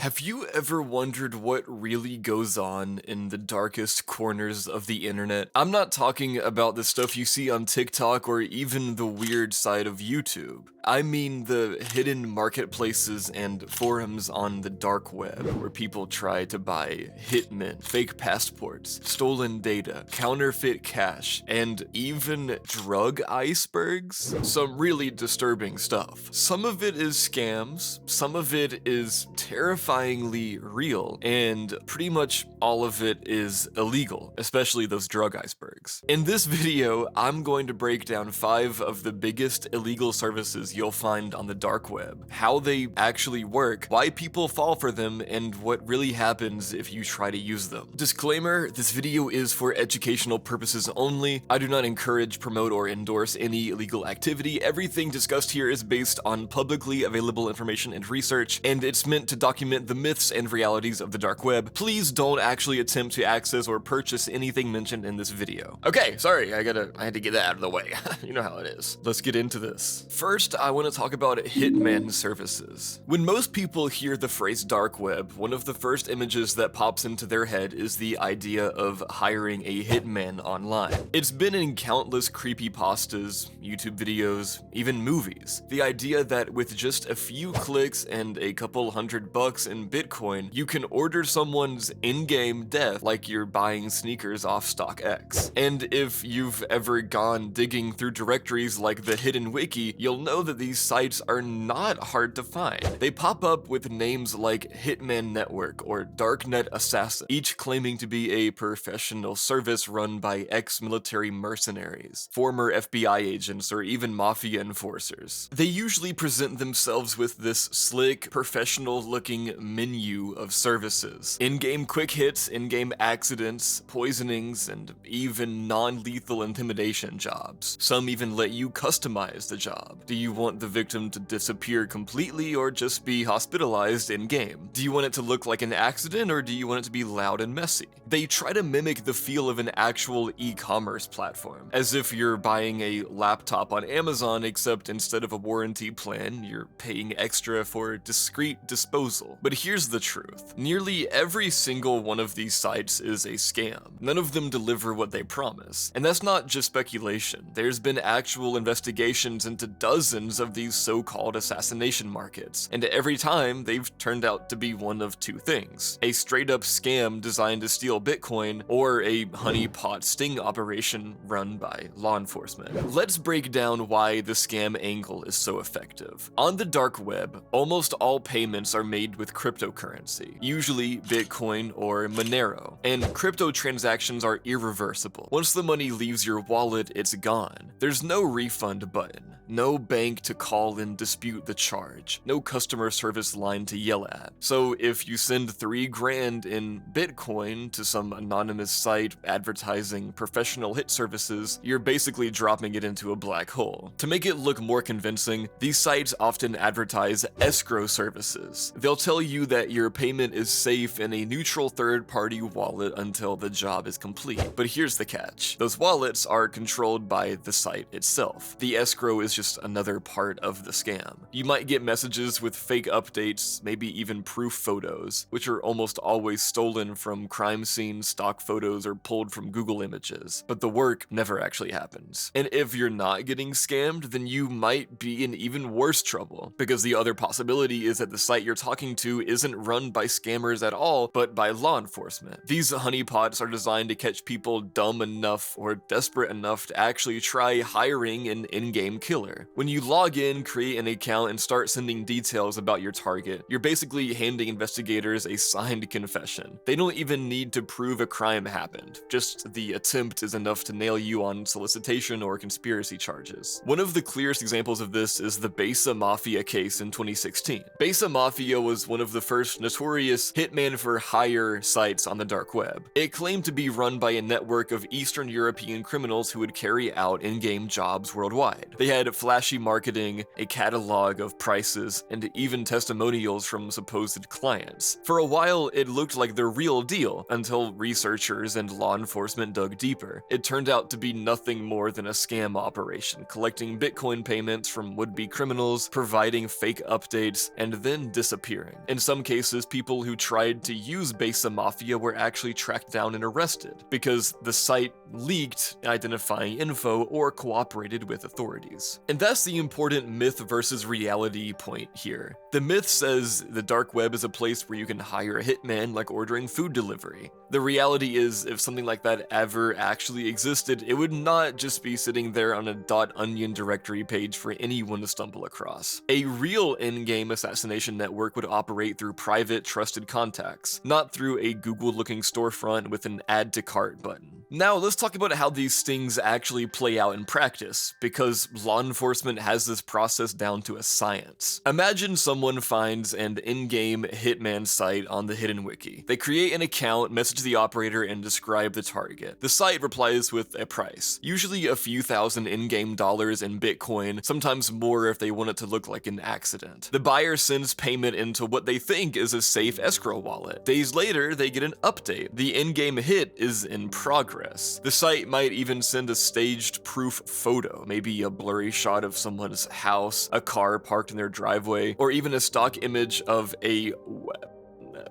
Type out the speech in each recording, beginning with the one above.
Have you ever wondered what really goes on in the darkest corners of the internet? I'm not talking about the stuff you see on TikTok or even the weird side of YouTube. I mean the hidden marketplaces and forums on the dark web where people try to buy Hitman, fake passports, stolen data, counterfeit cash, and even drug icebergs. Some really disturbing stuff. Some of it is scams, some of it is terrifyingly real, and pretty much all of it is illegal, especially those drug icebergs. In this video, I'm going to break down 5 of the biggest illegal services you'll find on the dark web, how they actually work, why people fall for them, and what really happens if you try to use them. Disclaimer, this video is for educational purposes only. I do not encourage, promote, or endorse any illegal activity. Everything discussed here is based on publicly available information and research, and it's meant to document the myths and realities of the dark web. Please don't actually attempt to access or purchase anything mentioned in this video. Okay, sorry, I had to get that out of the way. You know how it is. Let's get into this. First, I want to talk about Hitman services. When most people hear the phrase dark web, one of the first images that pops into their head is the idea of hiring a hitman online. It's been in countless creepypastas, YouTube videos, even movies. The idea that with just a few clicks and a couple $100 in Bitcoin, you can order someone's in-game death like you're buying sneakers off StockX. And if you've ever gone digging through directories like the Hidden Wiki, you'll know that these sites are not hard to find. They pop up with names like Hitman Network or Darknet Assassin, each claiming to be a professional service run by ex-military mercenaries, former FBI agents, or even mafia enforcers. They usually present themselves with this slick, professional-looking menu of services. In-game quick hits, in-game accidents, poisonings, and even non-lethal intimidation jobs. Some even let you customize the job. Do you want the victim to disappear completely or just be hospitalized in-game? Do you want it to look like an accident or do you want it to be loud and messy? They try to mimic the feel of an actual e-commerce platform, as if you're buying a laptop on Amazon, except instead of a warranty plan, you're paying extra for discreet disposal. But here's the truth. Nearly every single one of these sites is a scam. None of them deliver what they promise. And that's not just speculation. There's been actual investigations into dozens of these so-called assassination markets, and every time they've turned out to be one of two things: a straight-up scam designed to steal Bitcoin, or a honeypot sting operation run by law enforcement. Let's break down why the scam angle is so effective. On the dark web, almost all payments are made with cryptocurrency, usually Bitcoin or Monero, and crypto transactions are irreversible. Once the money leaves your wallet, it's gone. There's no refund button, no bank to call and dispute the charge, no customer service line to yell at. So if you send $3,000 in Bitcoin to some anonymous site advertising professional hit services, you're basically dropping it into a black hole. To make it look more convincing, these sites often advertise escrow services. They'll tell you that your payment is safe in a neutral third-party wallet until the job is complete. But here's the catch. Those wallets are controlled by the site itself. The escrow is just another part of the scam. You might get messages with fake updates, maybe even proof photos, which are almost always stolen from crime scene stock photos or pulled from Google Images, but the work never actually happens. And if you're not getting scammed, then you might be in even worse trouble, because the other possibility is that the site you're talking to isn't run by scammers at all, but by law enforcement. These honeypots are designed to catch people dumb enough or desperate enough to actually try hiring an in-game killer. When you log in, create an account, and start sending details about your target, you're basically handing investigators a signed confession. They don't even need to prove a crime happened. Just the attempt is enough to nail you on solicitation or conspiracy charges. One of the clearest examples of this is the Besa Mafia case in 2016. Besa Mafia was one of the first notorious hitman for hire sites on the dark web. It claimed to be run by a network of Eastern European criminals who would carry out in-game jobs worldwide. They had flashy marketing, a catalog of prices, and even testimonials from supposed clients. For a while, it looked like the real deal until researchers and law enforcement dug deeper. It turned out to be nothing more than a scam operation, collecting Bitcoin payments from would-be criminals, providing fake updates, and then disappearing. In some cases, people who tried to use Besa Mafia were actually tracked down and arrested because the site leaked identifying info or cooperated with authorities. And that's the important myth versus reality point here. The myth says the dark web is a place where you can hire a hitman like ordering food delivery. The reality is, if something like that ever actually existed, it would not just be sitting there on a .onion directory page for anyone to stumble across. A real in-game assassination network would operate through private, trusted contacts, not through a Google-looking storefront with an add to cart button. Now, let's talk about how these stings actually play out in practice, because law enforcement has this process down to a science. Imagine someone finds an in-game Hitman site on the Hidden Wiki. They create an account, message the operator, and describe the target. The site replies with a price, usually a few thousand in-game dollars in Bitcoin, sometimes more if they want it to look like an accident. The buyer sends payment into what they think is a safe escrow wallet. Days later, they get an update. The in-game hit is in progress. The site might even send a staged proof photo, maybe a blurry shot of someone's house, a car parked in their driveway, or even a stock image of a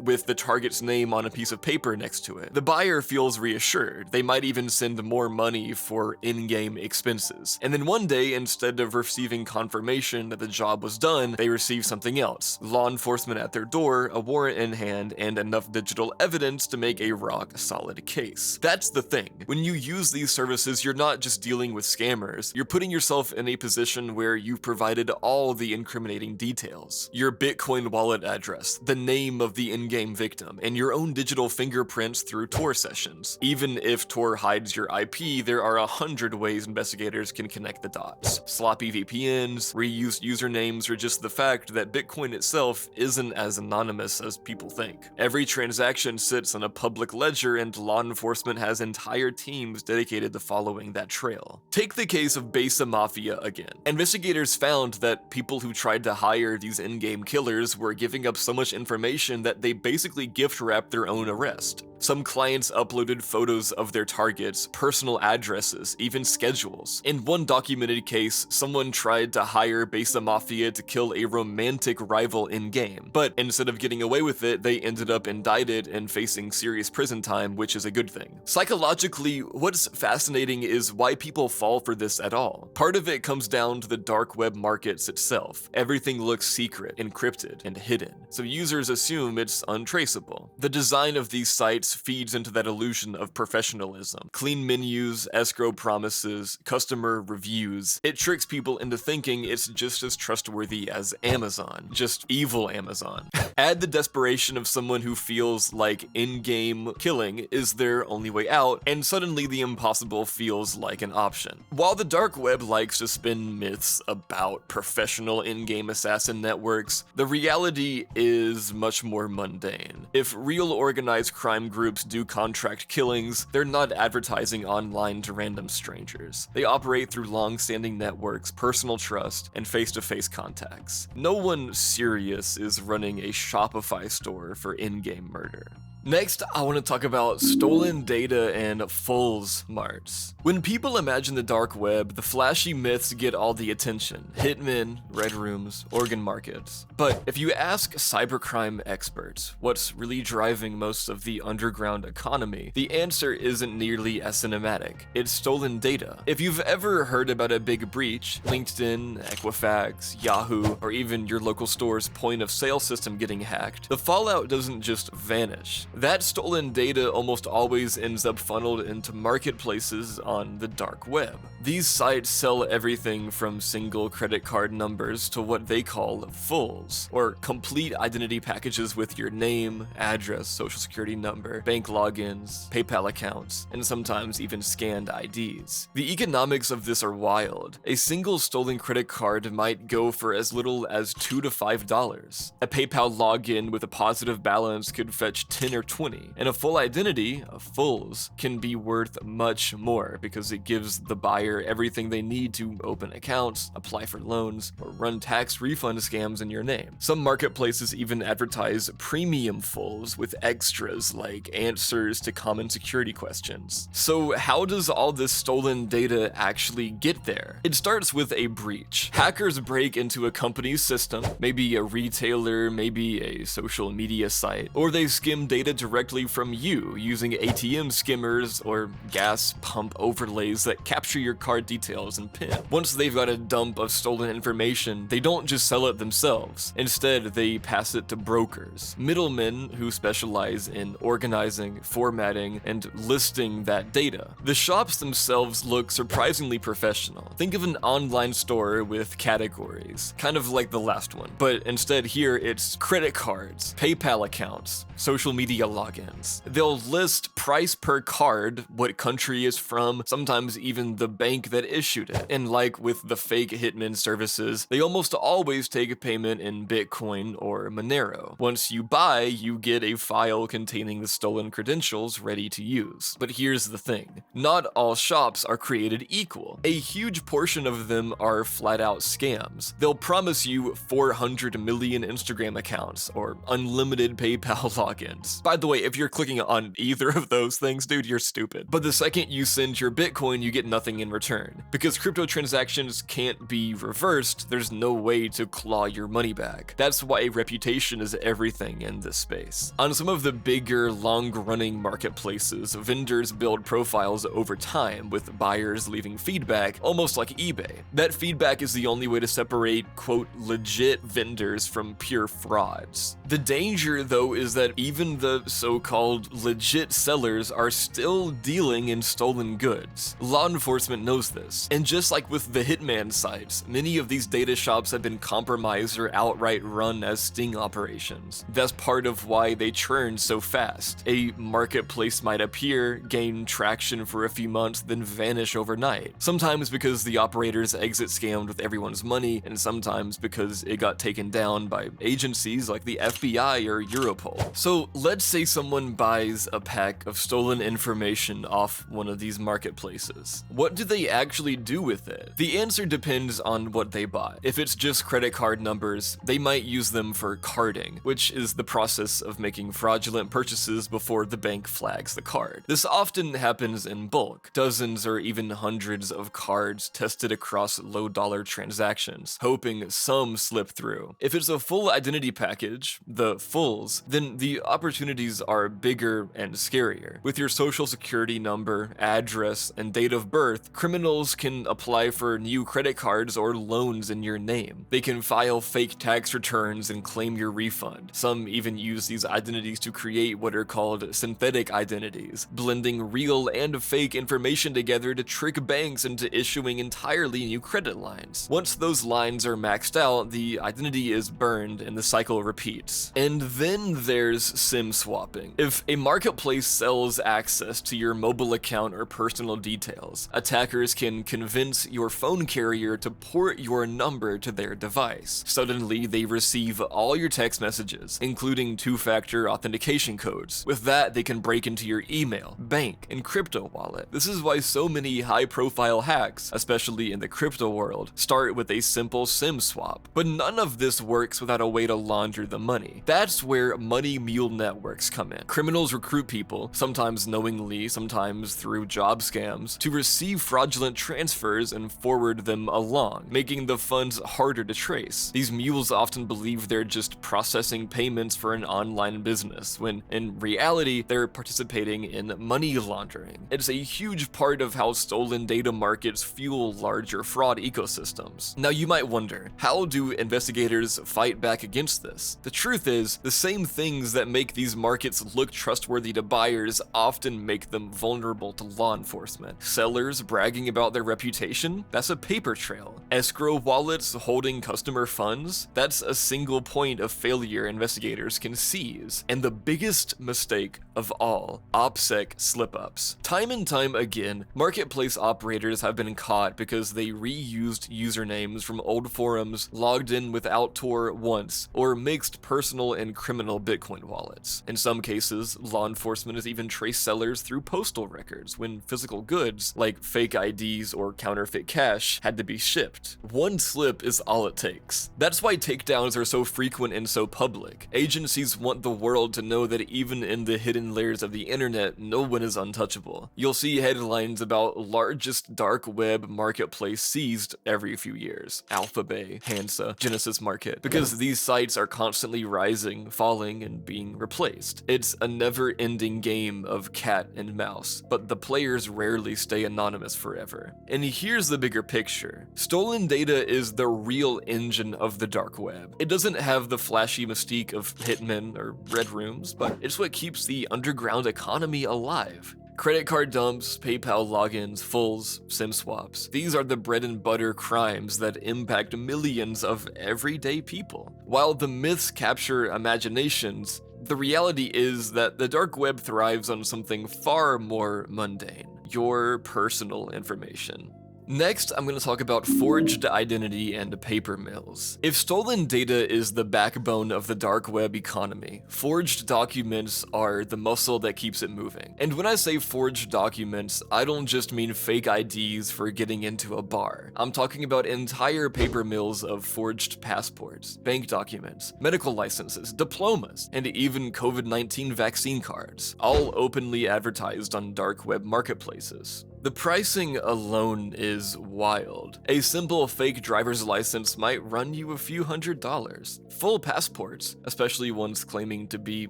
with the target's name on a piece of paper next to it. The buyer feels reassured. They might even send more money for in-game expenses. And then one day, instead of receiving confirmation that the job was done, they receive something else. Law enforcement at their door, a warrant in hand, and enough digital evidence to make a rock-solid case. That's the thing. When you use these services, you're not just dealing with scammers. You're putting yourself in a position where you've provided all the incriminating details. Your Bitcoin wallet address, the name of the in-game victim, and your own digital fingerprints through Tor sessions. Even if Tor hides your IP, there are 100 ways investigators can connect the dots. Sloppy VPNs, reused usernames, or just the fact that Bitcoin itself isn't as anonymous as people think. Every transaction sits on a public ledger, and law enforcement has entire teams dedicated to following that trail. Take the case of Besa Mafia again. Investigators found that people who tried to hire these in-game killers were giving up so much information that they basically gift-wrapped their own arrest. Some clients uploaded photos of their targets, personal addresses, even schedules. In one documented case, someone tried to hire Besa Mafia to kill a romantic rival in-game, but instead of getting away with it, they ended up indicted and facing serious prison time, which is a good thing. Psychologically, what's fascinating is why people fall for this at all. Part of it comes down to the dark web markets itself. Everything looks secret, encrypted, and hidden, so users assume it's untraceable. The design of these sites feeds into that illusion of professionalism. Clean menus, escrow promises, customer reviews. It tricks people into thinking it's just as trustworthy as Amazon, just evil Amazon. Add the desperation of someone who feels like in-game killing is their only way out, and suddenly the impossible feels like an option. While the dark web likes to spin myths about professional in-game assassin networks, the reality is much more mundane. If real organized crime groups do contract killings, they're not advertising online to random strangers. They operate through long-standing networks, personal trust, and face-to-face contacts. No one serious is running a Shopify store for in-game murder. Next, I want to talk about stolen data and Fool's Marts. When people imagine the dark web, the flashy myths get all the attention. Hitmen, red rooms, organ markets. But if you ask cybercrime experts what's really driving most of the underground economy, the answer isn't nearly as cinematic. It's stolen data. If you've ever heard about a big breach, LinkedIn, Equifax, Yahoo, or even your local store's point of sale system getting hacked, the fallout doesn't just vanish. That stolen data almost always ends up funneled into marketplaces on the dark web. These sites sell everything from single credit card numbers to what they call fulls, or complete identity packages with your name, address, social security number, bank logins, PayPal accounts, and sometimes even scanned IDs. The economics of this are wild. A single stolen credit card might go for as little as $2 to $5. A PayPal login with a positive balance could fetch $10 or $20. And a full identity, a fulls, can be worth much more because it gives the buyer everything they need to open accounts, apply for loans, or run tax refund scams in your name. Some marketplaces even advertise premium fulls with extras like answers to common security questions. So how does all this stolen data actually get there? It starts with a breach. Hackers break into a company's system, maybe a retailer, maybe a social media site, or they skim data directly from you using ATM skimmers or gas pump overlays that capture your card details and PIN. Once they've got a dump of stolen information, they don't just sell it themselves. Instead, they pass it to brokers, middlemen who specialize in organizing, formatting, and listing that data. The shops themselves look surprisingly professional. Think of an online store with categories, kind of like the last one, but instead here it's credit cards, PayPal accounts, social media logins. They'll list price per card, what country is from, sometimes even the bank that issued it. And like with the fake Hitman services, they almost always take a payment in Bitcoin or Monero. Once you buy, you get a file containing the stolen credentials ready to use. But here's the thing, not all shops are created equal. A huge portion of them are flat out scams. They'll promise you 400 million Instagram accounts or unlimited PayPal logins. By the way, if you're clicking on either of those things, dude, you're stupid. But the second you send your Bitcoin, you get nothing in return. Because crypto transactions can't be reversed, there's no way to claw your money back. That's why reputation is everything in this space. On some of the bigger, long-running marketplaces, vendors build profiles over time, with buyers leaving feedback, almost like eBay. That feedback is the only way to separate, quote, legit vendors from pure frauds. The danger, though, is that even the so-called legit sellers are still dealing in stolen goods. Law enforcement knows this, and just like with the Hitman sites, many of these data shops have been compromised or outright run as sting operations. That's part of why they churn so fast. A marketplace might appear, gain traction for a few months, then vanish overnight. Sometimes because the operators exit scammed with everyone's money, and sometimes because it got taken down by agencies like the FBI or Europol. So let's say someone buys a pack of stolen information off one of these marketplaces. What do they actually do with it? The answer depends on what they buy. If it's just credit card numbers, they might use them for carding, which is the process of making fraudulent purchases before the bank flags the card. This often happens in bulk, dozens or even hundreds of cards tested across low-dollar transactions, hoping some slip through. If it's a full identity package, the fulls, then the opportunities are bigger and scarier. With your social security number, address, and date of birth, criminals can apply for new credit cards or loans in your name. They can file fake tax returns and claim your refund. Some even use these identities to create what are called synthetic identities, blending real and fake information together to trick banks into issuing entirely new credit lines. Once those lines are maxed out, the identity is burned and the cycle repeats. And then there's SIM swapping. If a marketplace sells access to your mobile account or personal details, attackers can convince your phone carrier to port your number to their device. Suddenly, they receive all your text messages, including two-factor authentication codes. With that, they can break into your email, bank, and crypto wallet. This is why so many high-profile hacks, especially in the crypto world, start with a simple SIM swap. But none of this works without a way to launder the money. That's where money mule networks come in. Criminals recruit people, sometimes knowingly, sometimes through job scams, to receive fraudulent transfers and forward them along, making the funds harder to trace. These mules often believe they're just processing payments for an online business, when in reality, they're participating in money laundering. It's a huge part of how stolen data markets fuel larger fraud ecosystems. Now you might wonder, how do investigators fight back against this? The truth is, the same things that make these markets look trustworthy to buyers often make them vulnerable to law enforcement. Sellers bragging about their reputation? That's a paper trail. Escrow wallets holding customer funds? That's a single point of failure investigators can seize. And the biggest mistake of all, OPSEC slip-ups. Time and time again, marketplace operators have been caught because they reused usernames from old forums, logged in without Tor once, or mixed personal and criminal Bitcoin wallets. In some cases, law enforcement has even traced sellers through postal records when physical goods, like fake IDs or counterfeit cash, had to be shipped. One slip is all it takes. That's why takedowns are so frequent and so public. Agencies want the world to know that even in the hidden layers of the internet, no one is untouchable. You'll see headlines about largest dark web marketplace seized every few years. Alphabay, Hansa, Genesis Market. Because these sites are constantly rising, falling, and being replaced. It's a never-ending game of cat and mouse, but the players rarely stay anonymous forever. And here's the bigger picture. Stolen data is the real engine of the dark web. It doesn't have the flashy mystique of Hitman or Red Rooms, but it's what keeps the underground economy alive. Credit card dumps, PayPal logins, fulls, SIM swaps. These are the bread and butter crimes that impact millions of everyday people. While the myths capture imaginations, the reality is that the dark web thrives on something far more mundane: your personal information. Next, I'm going to talk about forged identity and paper mills. If stolen data is the backbone of the dark web economy, forged documents are the muscle that keeps it moving. And when I say forged documents, I don't just mean fake IDs for getting into a bar. I'm talking about entire paper mills of forged passports, bank documents, medical licenses, diplomas, and even COVID-19 vaccine cards, all openly advertised on dark web marketplaces. The pricing alone is wild. A simple fake driver's license might run you a few $100s. Full passports, especially ones claiming to be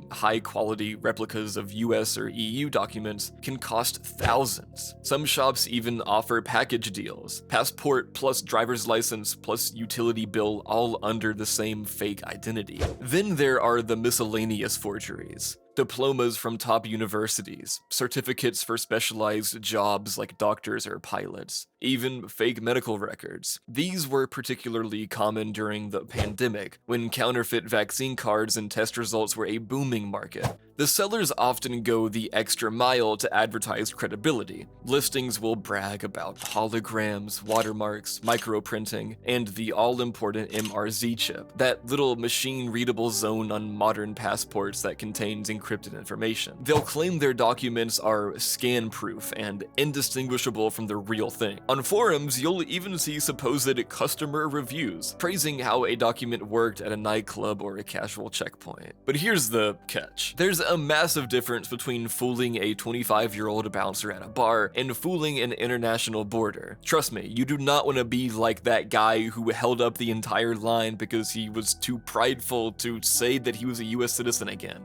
high-quality replicas of US or EU documents, can cost thousands. Some shops even offer package deals: passport plus driver's license plus utility bill, all under the same fake identity. Then there are the miscellaneous forgeries. Diplomas from top universities, certificates for specialized jobs like doctors or pilots, even fake medical records. These were particularly common during the pandemic, when counterfeit vaccine cards and test results were a booming market. The sellers often go the extra mile to advertise credibility. Listings will brag about holograms, watermarks, microprinting, and the all-important MRZ chip, that little machine-readable zone on modern passports that contains encrypted information. They'll claim their documents are scan-proof and indistinguishable from the real thing. On forums, you'll even see supposed customer reviews, praising how a document worked at a nightclub or a casual checkpoint. But here's the catch. There's a massive difference between fooling a 25-year-old bouncer at a bar and fooling an international border. Trust me, you do not want to be like that guy who held up the entire line because he was too prideful to say that he was a US citizen again.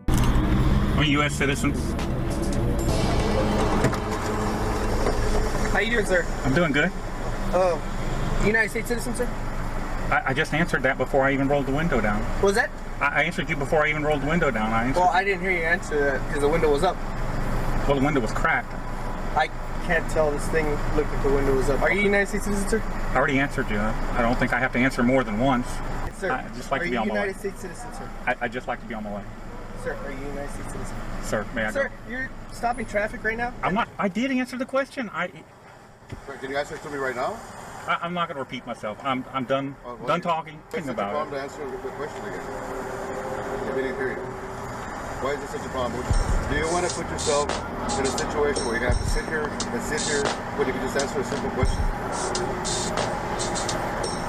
We're US citizens. How you doing, sir? I'm doing good. United States citizen, sir? I just answered that before I even rolled the window down. What was that? I answered you before I even rolled the window down. I didn't hear you answer that because the window was up. Well, the window was cracked. I can't tell. This thing looked like the window was up. Are you a United States citizen, sir? I already answered you. I don't think I have to answer more than once. Sir, I just like to be on my way. Are you a United States citizen, sir? I just like to be on my way. Sir, are you a United States citizen? Sir, may I go? Sir, you're stopping traffic right now? I'm not. I did answer the question. Can you answer it to me right now? I'm not going to repeat myself. I'm done. Done talking. Thinking about it. What's such a problem to answer the question again? Immediate period. Why is this such a problem? Do you want to put yourself in a situation where you have to sit here when you can just answer a simple question?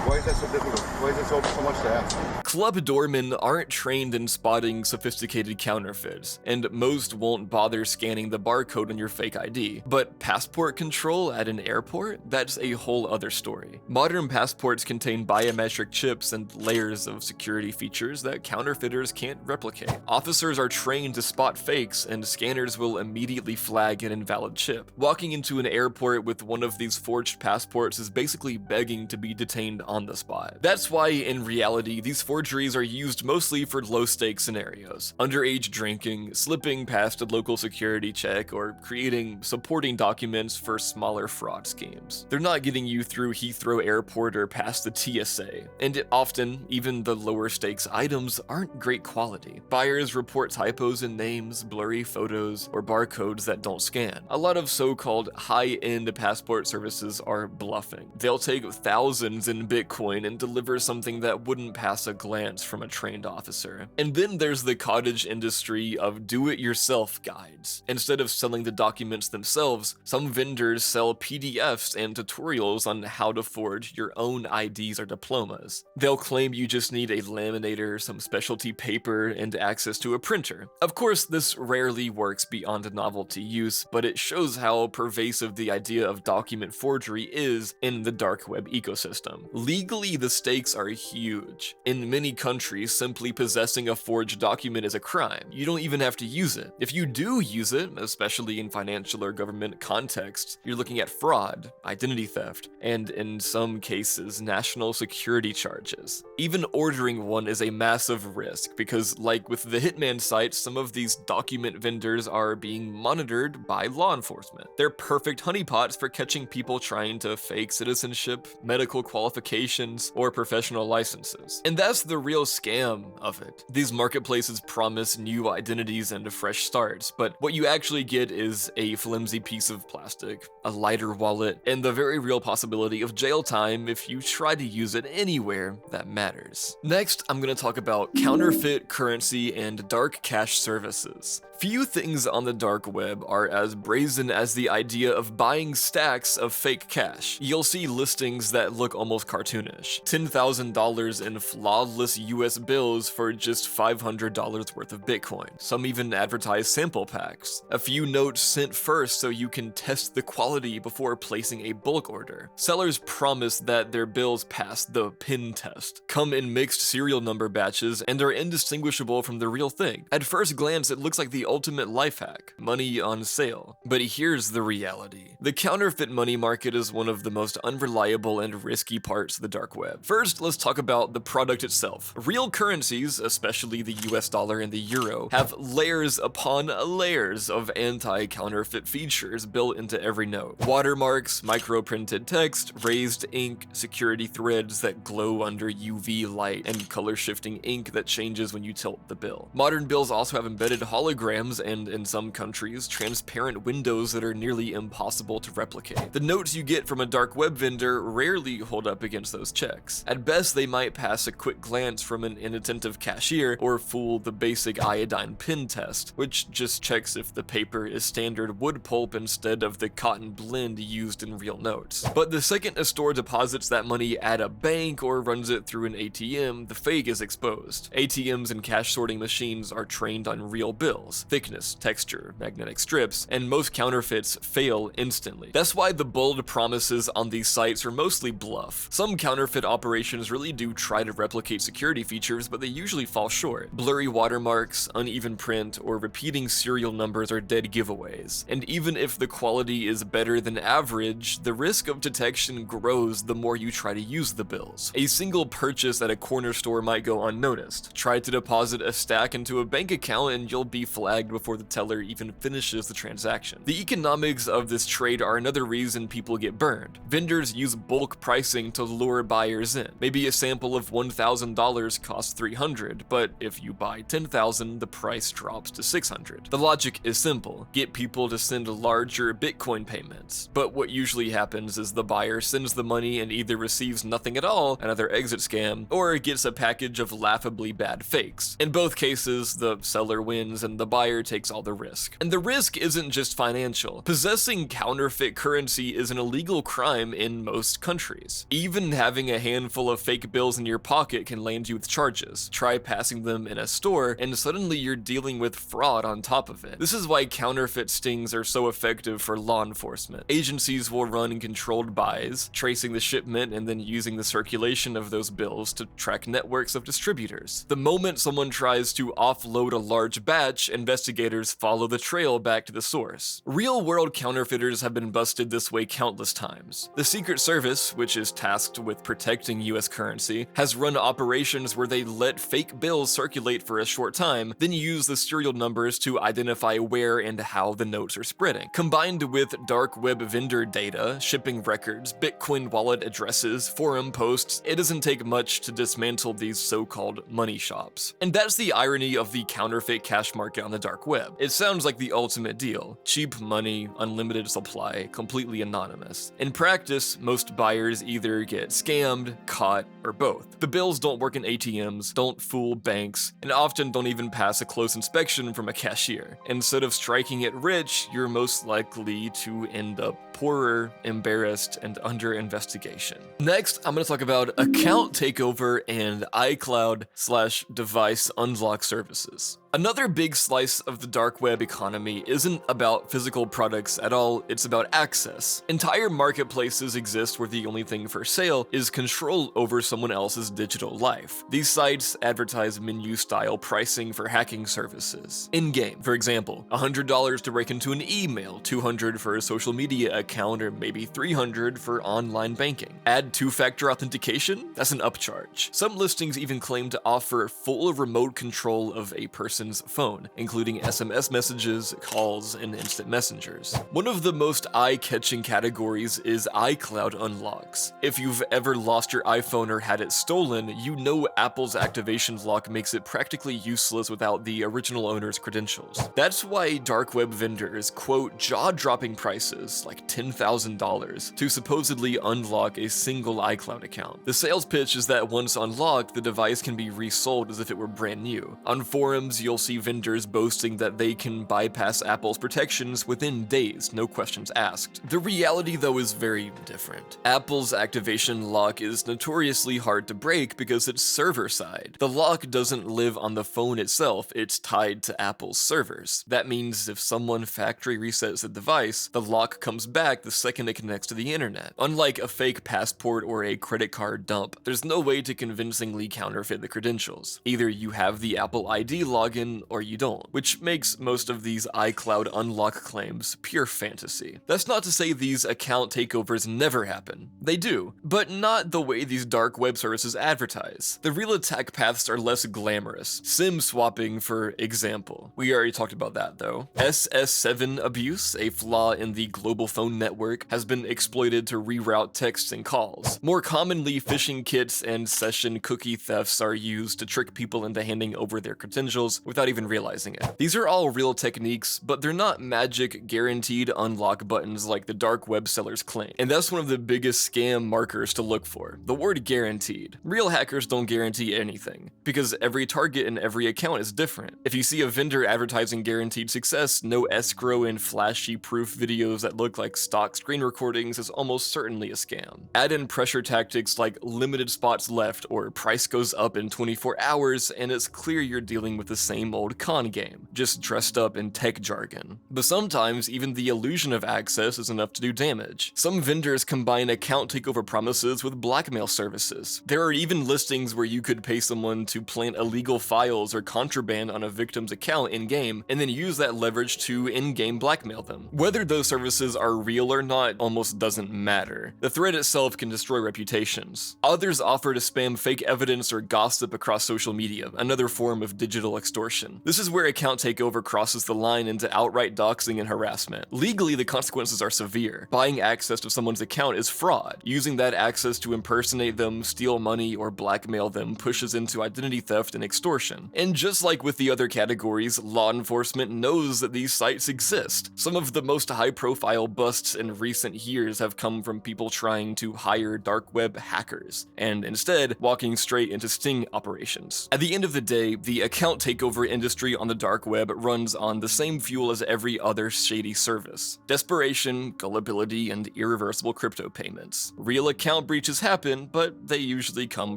Why is that so difficult? Why is it so much to ask? Club doormen aren't trained in spotting sophisticated counterfeits, and most won't bother scanning the barcode on your fake ID. But passport control at an airport? That's a whole other story. Modern passports contain biometric chips and layers of security features that counterfeiters can't replicate. Officers are trained to spot fakes, and scanners will immediately flag an invalid chip. Walking into an airport with one of these forged passports is basically begging to be detained on the spot. That's why, in reality, these forgeries are used mostly for low-stakes scenarios: underage drinking, slipping past a local security check, or creating supporting documents for smaller fraud schemes. They're not getting you through Heathrow Airport or past the TSA, and often, even the lower-stakes items aren't great quality. Buyers report typos in names, blurry photos, or barcodes that don't scan. A lot of so-called high-end passport services are bluffing. They'll take thousands in Bitcoin Bitcoin and deliver something that wouldn't pass a glance from a trained officer. And then there's the cottage industry of do-it-yourself guides. Instead of selling the documents themselves, some vendors sell PDFs and tutorials on how to forge your own IDs or diplomas. They'll claim you just need a laminator, some specialty paper, and access to a printer. Of course, this rarely works beyond novelty use, but it shows how pervasive the idea of document forgery is in the dark web ecosystem. Legally, the stakes are huge. In many countries, simply possessing a forged document is a crime. You don't even have to use it. If you do use it, especially in financial or government contexts, you're looking at fraud, identity theft, and in some cases, national security charges. Even ordering one is a massive risk because, like with the Hitman sites, some of these document vendors are being monitored by law enforcement. They're perfect honeypots for catching people trying to fake citizenship, medical qualifications, or professional licenses. And that's the real scam of it. These marketplaces promise new identities and fresh starts, but what you actually get is a flimsy piece of plastic, a lighter wallet, and the very real possibility of jail time if you try to use it anywhere that matters. Next, I'm going to talk about counterfeit currency and dark cash services. Few things on the dark web are as brazen as the idea of buying stacks of fake cash. You'll see listings that look almost cartoonish. $10,000 in flawless US bills for just $500 worth of Bitcoin. Some even advertise sample packs. A few notes sent first so you can test the quality before placing a bulk order. Sellers promise that their bills pass the pin test, come in mixed serial number batches, and are indistinguishable from the real thing. At first glance, it looks like the ultimate life hack, money on sale. But here's the reality. The counterfeit money market is one of the most unreliable and risky parts of the dark web. First, let's talk about the product itself. Real currencies, especially the US dollar and the euro, have layers upon layers of anti-counterfeit features built into every note. Watermarks, micro-printed text, raised ink, security threads that glow under UV light, and color-shifting ink that changes when you tilt the bill. Modern bills also have embedded holograms and, in some countries, transparent windows that are nearly impossible to replicate. The notes you get from a dark web vendor rarely hold up against those checks. At best, they might pass a quick glance from an inattentive cashier or fool the basic iodine pin test, which just checks if the paper is standard wood pulp instead of the cotton blend used in real notes. But the second a store deposits that money at a bank or runs it through an ATM, the fake is exposed. ATMs and cash sorting machines are trained on real bills, thickness, texture, magnetic strips, and most counterfeits fail instantly. That's why the bold promises on these sites are mostly bluff. Some counterfeit operations really do try to replicate security features, but they usually fall short. Blurry watermarks, uneven print, or repeating serial numbers are dead giveaways. And even if the quality is better than average, the risk of detection grows the more you try to use the bills. A single purchase at a corner store might go unnoticed. Try to deposit a stack into a bank account and you'll be flagged before the teller even finishes the transaction. The economics of this trade are another reason people get burned. Vendors use bulk pricing to lure buyers in. Maybe a sample of $1,000 costs $300, but if you buy 10,000, the price drops to $600. The logic is simple. Get people to send larger Bitcoin payments. But what usually happens is the buyer sends the money and either receives nothing at all, another exit scam, or gets a package of laughably bad fakes. In both cases, the seller wins and the buyer takes all the risk. And the risk isn't just financial. Possessing counterfeit currency is an illegal crime in most countries. Even having a handful of fake bills in your pocket can land you with charges. Try passing them in a store, and suddenly you're dealing with fraud on top of it. This is why counterfeit stings are so effective for law enforcement. Agencies will run controlled buys, tracing the shipment and then using the circulation of those bills to track networks of distributors. The moment someone tries to offload a large batch, investigators follow the trail back to the source. Real-world counterfeiters have been busted this way countless times. The Secret Service, which is tasked with protecting US currency, has run operations where they let fake bills circulate for a short time, then use the serial numbers to identify where and how the notes are spreading. Combined with dark web vendor data, shipping records, Bitcoin wallet addresses, forum posts, it doesn't take much to dismantle these so-called money shops. And that's the irony of the counterfeit cash market on the dark web. It sounds like the ultimate deal. Cheap money, unlimited supply, completely anonymous. In practice, most buyers either get scammed, caught, or both. The bills don't work in ATMs, don't fool banks, and often don't even pass a close inspection from a cashier. Instead of striking it rich, you're most likely to end up poorer, embarrassed, and under investigation. Next, I'm going to talk about account takeover and iCloud/device unlock services. Another big slice of the dark web economy isn't about physical products at all, it's about access. Entire marketplaces exist where the only thing for sale is control over someone else's digital life. These sites advertise menu-style pricing for hacking services. In-game, for example, $100 to break into an email, $200 for a social media account, or maybe $300 for online banking. Add two-factor authentication? That's an upcharge. Some listings even claim to offer full remote control of a person's phone, including SMS messages, calls, and instant messengers. One of the most eye-catching categories is iCloud unlocks. If you've ever lost your iPhone or had it stolen, you know Apple's activation lock makes it practically useless without the original owner's credentials. That's why dark web vendors quote jaw-dropping prices, like $10,000, to supposedly unlock a single iCloud account. The sales pitch is that once unlocked, the device can be resold as if it were brand new. On forums, you'll see vendors boasting that they can bypass Apple's protections within days, no questions asked. The reality, though, is very different. Apple's activation lock is notoriously hard to break because it's server-side. The lock doesn't live on the phone itself, it's tied to Apple's servers. That means if someone factory resets the device, the lock comes back the second it connects to the internet. Unlike a fake passport or a credit card dump, there's no way to convincingly counterfeit the credentials. Either you have the Apple ID login or you don't, which makes most of these iCloud unlock claims pure fantasy. That's not to say these account takeovers never happen. They do, but not the way these dark web services advertise. The real attack paths are less glamorous. SIM swapping, for example. We already talked about that though. SS7 abuse, a flaw in the global phone network, has been exploited to reroute texts and calls. More commonly, phishing kits and session cookie thefts are used to trick people into handing over their credentials without even realizing it. These are all real techniques, but they're not magic guaranteed unlock buttons like the dark web sellers claim. And that's one of the biggest scam markers to look for, the word guaranteed. Real hackers don't guarantee anything, because every target and every account is different. If you see a vendor advertising guaranteed success, no escrow and flashy proof videos that look like stock screen recordings is almost certainly a scam. Add in pressure tactics like limited spots left or price goes up in 24 hours, and it's clear you're dealing with the same old con game, just dressed up in tech jargon. But sometimes even the illusion of access is enough to do damage. Some vendors combine account takeover promises with blackmail services. There are even listings where you could pay someone to plant illegal files or contraband on a victim's account in-game, and then use that leverage to in-game blackmail them. Whether those services are real or not almost doesn't matter. The threat itself can destroy reputations. Others offer to spam fake evidence or gossip across social media, another form of digital extortion. This is where account takeover crosses the line into outright doxing and harassment. Legally, the consequences are severe. Buying access to someone's account is fraud. Using that access to impersonate them, steal money, or blackmail them pushes into identity theft and extortion. And just like with the other categories, law enforcement knows that these sites exist. Some of the most high-profile busts in recent years have come from people trying to hire dark web hackers, and instead walking straight into sting operations. At the end of the day, the account takeover industry on the dark web runs on the same fuel as every other shady service: desperation, gullibility, and irreversible crypto payments. Real account breaches happen, but they usually come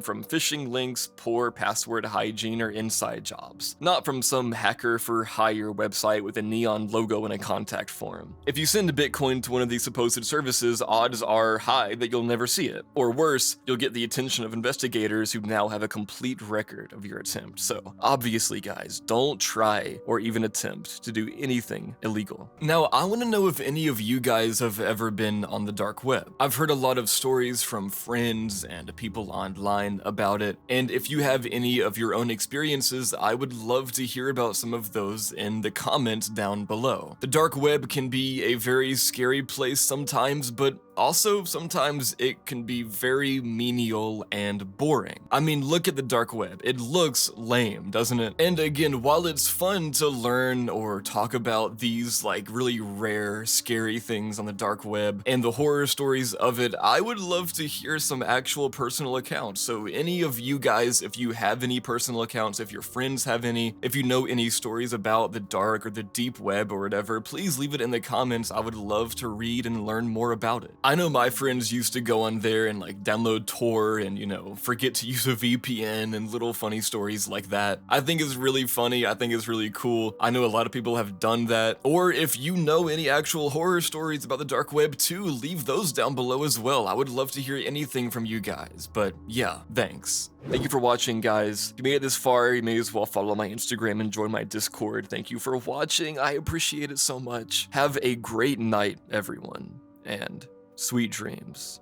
from phishing links, poor password hygiene, or inside jobs, not from some hacker for hire website with a neon logo and a contact form. If you send Bitcoin to one of these supposed services, odds are high that you'll never see it. Or worse, you'll get the attention of investigators who now have a complete record of your attempt. So obviously, guys, don't try or even attempt to do anything illegal. Now, I want to know if any of you guys have ever been on the dark web. I've heard a lot of stories from friends and people online about it, and if you have any of your own experiences, I would love to hear about some of those in the comments down below. The dark web can be a very scary place sometimes, but Also, sometimes it can be very menial and boring. I mean, look at the dark web. It looks lame, doesn't it? And again, while it's fun to learn or talk about these like really rare, scary things on the dark web and the horror stories of it, I would love to hear some actual personal accounts. So any of you guys, if you have any personal accounts, if your friends have any, if you know any stories about the dark or the deep web or whatever, please leave it in the comments. I would love to read and learn more about it. I know my friends used to go on there and like download Tor and, you know, forget to use a VPN and little funny stories like that. I think it's really funny. I think it's really cool. I know a lot of people have done that. Or if you know any actual horror stories about the dark web too, leave those down below as well. I would love to hear anything from you guys. But yeah, thanks. Thank you for watching, guys. If you made it this far, you may as well follow my Instagram and join my Discord. Thank you for watching. I appreciate it so much. Have a great night, everyone, and sweet dreams.